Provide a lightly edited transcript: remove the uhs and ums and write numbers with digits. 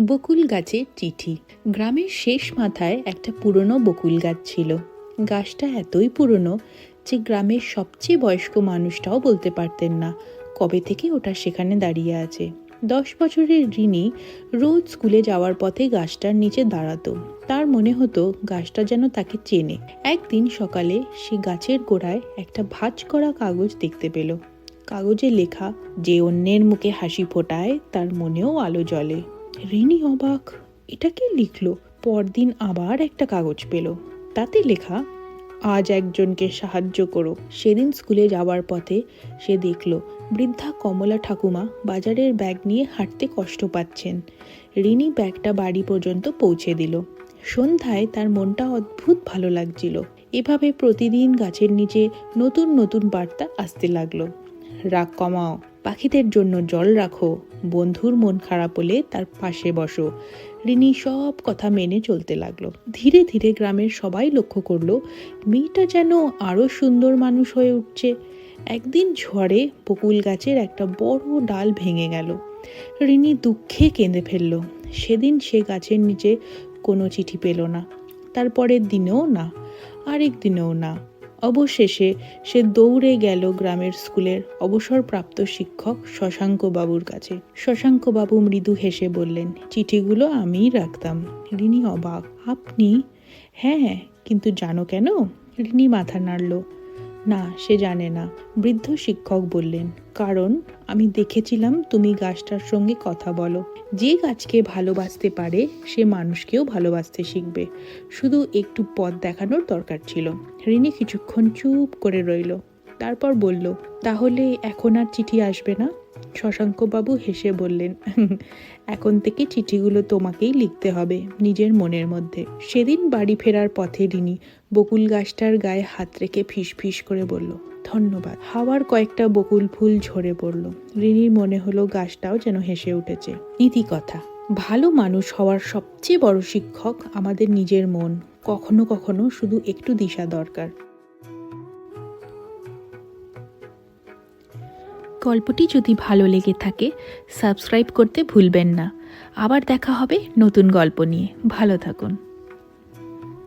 বকুল গাছের চিঠি। গ্রামের শেষ মাথায় একটা পুরনো বকুল গাছ ছিল। গাছটা এতই পুরনো যে গ্রামের সবচেয়ে বয়স্ক মানুষটাও বলতে পারতেন না কবে থেকে ওটা সেখানে দাঁড়িয়ে আছে। 10 বছরের রিনি রোজ স্কুলে যাওয়ার পথে গাছটার নিচে দাঁড়াতো। তার মনে হতো গাছটা যেন তাকে চেনে। একদিন সকালে সে গাছের গোড়ায় একটা ভাঁজ করা কাগজ দেখতে পেল। কাগজে লেখা, যে অন্যের মুখে হাসি ফোটায় তার মনেও আলো জ্বলে। রিনি অবাক, এটা কে লিখলো? পরদিন আবার একটা কাগজ পেল, তাতে লেখা, আজ একজনকে সাহায্য করো। সেদিন স্কুলে যাওয়ার পথে সে দেখল বৃদ্ধা কমলা ঠাকুমা বাজারের ব্যাগ নিয়ে হাঁটতে কষ্ট পাচ্ছেন। রিনি ব্যাগটা বাড়ি পর্যন্ত পৌঁছে দিল। সন্ধ্যায় তার মনটা অদ্ভুত ভালো লাগছিল। এভাবে প্রতিদিন গাছের নিচে নতুন নতুন বার্তা আসতে লাগলো। রাগ কমাও, পাখিদের জন্য জল রাখো, বন্ধুর মন খারাপ হলে তার পাশে বসো। রিনি সব কথা মেনে চলতে লাগলো। ধীরে ধীরে গ্রামের সবাই লক্ষ্য করলো মেয়েটা যেন আরো সুন্দর মানুষ হয়ে উঠছে। একদিন ঝড়ে বকুল গাছের একটা বড় ডাল ভেঙে গেল। রিনি দুঃখে কেঁদে ফেলল। সেদিন সে গাছের নিচে কোনো চিঠি পেল না। তারপরের দিনেও না, আরেক দিনেও না। অবশেষে সে দৌড়ে গেল গ্রামের স্কুলের অবসরপ্রাপ্ত শিক্ষক শশাঙ্ক বাবুর কাছে। শশাঙ্ক বাবু মৃদু হেসে বললেন, চিঠিগুলো আমিই রাখতাম। রিনি অবাক, আপনি? হ্যাঁ, কিন্তু জানো কেন? রিনি মাথা নাড়ল। না, সে জানে না। বৃদ্ধ শিক্ষক বললেন, কারণ আমি দেখেছিলাম তুমি গাছটার সঙ্গে কথা বলো। যে গাছকে ভালোবাসতে পারে সে মানুষকেও ভালোবাসতে শিখবে। শুধু একটু পথ দেখানোর দরকার ছিল। রিনি কিছুক্ষণ চুপ করে রইল, তারপর বলল, তাহলে এখন আর চিঠি আসবে না? শশাঙ্কবাবু হেসে বললেন, এখন থেকে চিঠিগুলো তোমাকেই লিখতে হবে, নিজের মনের মধ্যে। সেদিন বাড়ি ফেরার পথে রিনি বকুল গাছটার গায়ে হাত রেখে ফিস ফিস করে বলল, ধন্যবাদ। হাওয়ার কয়েকটা বকুল ফুল ঝরে পড়ল। রিনির মনে হলো গাছটাও যেন হেসে উঠেছে। নীতি কথা, ভালো মানুষ হওয়ার সবচেয়ে বড় শিক্ষক আমাদের নিজের মন। কখনো কখনো শুধু একটু দিশা দরকার। গল্পটি যদি ভালো লেগে থাকে সাবস্ক্রাইব করতে ভুলবেন না। আবার দেখা হবে নতুন গল্প নিয়ে। ভালো থাকুন।